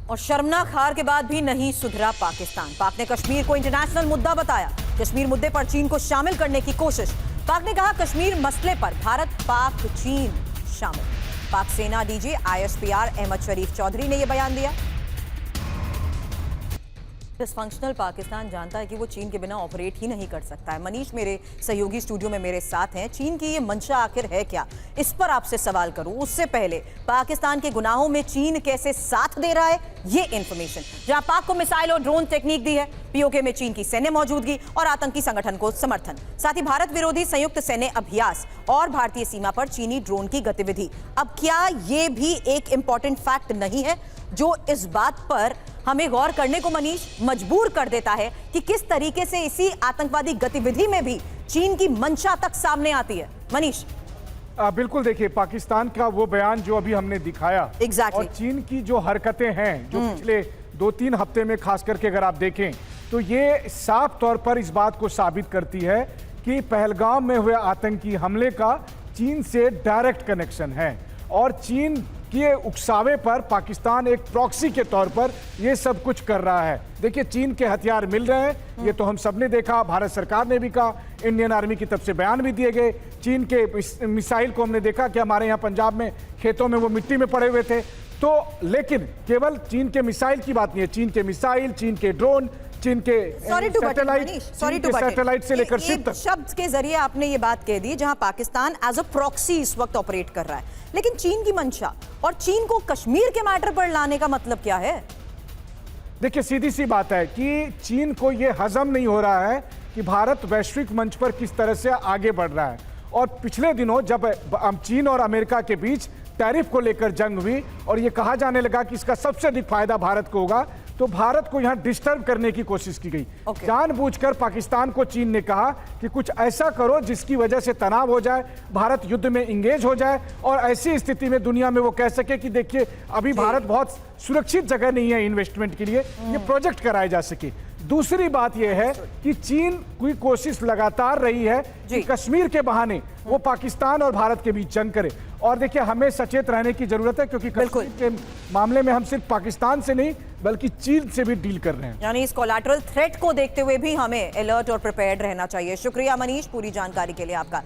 और शर्मनाक हार के बाद भी नहीं सुधरा पाकिस्तान। पाक ने कश्मीर को इंटरनेशनल मुद्दा बताया। कश्मीर मुद्दे पर चीन को शामिल करने की कोशिश। पाक ने कहा कश्मीर मसले पर भारत पाक चीन शामिल। पाक सेना डीजी ISPR अहमद शरीफ चौधरी ने यह बयान दिया। डिसफंक्शनल पाकिस्तान जानता है कि वो चीन के बिना ऑपरेट ही नहीं कर सकता है। मनीष मेरे सहयोगी स्टूडियो में मेरे साथ हैं। चीन की ये मंशा आखिर है क्या, इस पर आपसे सवाल करूं उससे पहले पाकिस्तान के गुनाहों में चीन कैसे साथ दे रहा है, ये इंफॉर्मेशन। जहां पाक को मिसाइल और ड्रोन टेक्निक दी है, POK में चीन की सैन्य मौजूदगी और आतंकी संगठन को समर्थन, साथ ही भारत विरोधी संयुक्त सैन्य अभ्यास और भारतीय सीमा पर चीनी ड्रोन की गतिविधि। अब क्या ये भी एक इंपॉर्टेंट फैक्ट नहीं है जो इस बात पर हमें गौर करने को मनीष मजबूर कर देता है कि किस तरीके से इसी आतंकवादी गतिविधि में भी चीन की मंशा तक सामने आती है? मनीष बिल्कुल, देखिए पाकिस्तान का वो बयान जो अभी हमने दिखाया और चीन की जो हरकतें हैं जो पिछले 2-3 हफ्ते में खास करके अगर आप देखें तो ये साफ तौर पर इस बात को साबित करती है कि पहलगाम में हुए आतंकी हमले का चीन से डायरेक्ट कनेक्शन है और चीन के उकसावे पर पाकिस्तान एक प्रॉक्सी के तौर पर ये सब कुछ कर रहा है। देखिए चीन के हथियार मिल रहे हैं, ये तो हम सब ने देखा, भारत सरकार ने भी कहा, इंडियन आर्मी की तरफ से बयान भी दिए गए। चीन के मिसाइल को हमने देखा कि हमारे यहाँ पंजाब में खेतों में वो मिट्टी में पड़े हुए थे। तो लेकिन केवल चीन के मिसाइल की बात नहीं है, चीन के मिसाइल, चीन के ड्रोन, चीन के सैटेलाइट से लेकर शिप तक। शब्द के जरिए आपने ये बात कह दी जहां पाकिस्तान एज अ प्रॉक्सी इस वक्त ऑपरेट कर रहा है, लेकिन चीन की मंशा और चीन को कश्मीर के मैटर पर लाने का मतलब क्या है? देखिए सीधी सी बात है कि चीन को यह हजम नहीं हो रहा है कि भारत वैश्विक मंच पर किस तरह से आगे बढ़ रहा है। और पिछले दिनों जब चीन और अमेरिका के बीच टैरिफ को लेकर जंग हुई और यह कहा जाने लगा कि इसका सबसे अधिक फायदा भारत को होगा, तो भारत को यहां डिस्टर्ब करने की कोशिश की गई। जानबूझकर पाकिस्तान को चीन ने कहा कि कुछ ऐसा करो जिसकी वजह से तनाव हो जाए, भारत युद्ध में इंगेज हो जाए और ऐसी स्थिति में दुनिया में वो कह सके कि देखिए अभी भारत बहुत सुरक्षित जगह नहीं है इन्वेस्टमेंट के लिए, ये प्रोजेक्ट कराए जा सके। दूसरी बात यह है कि चीन की कोशिश लगातार रही है कि कश्मीर के बहाने वो पाकिस्तान और भारत के बीच जंग करे। और देखिए हमें सचेत रहने की जरूरत है क्योंकि कश्मीर के मामले में हम सिर्फ पाकिस्तान से नहीं बल्कि चीन से भी डील कर रहे हैं। यानी इस कोलैटरल थ्रेट को देखते हुए भी हमें अलर्ट और प्रिपेयर्ड रहना चाहिए। शुक्रिया मनीष पूरी जानकारी के लिए आपका।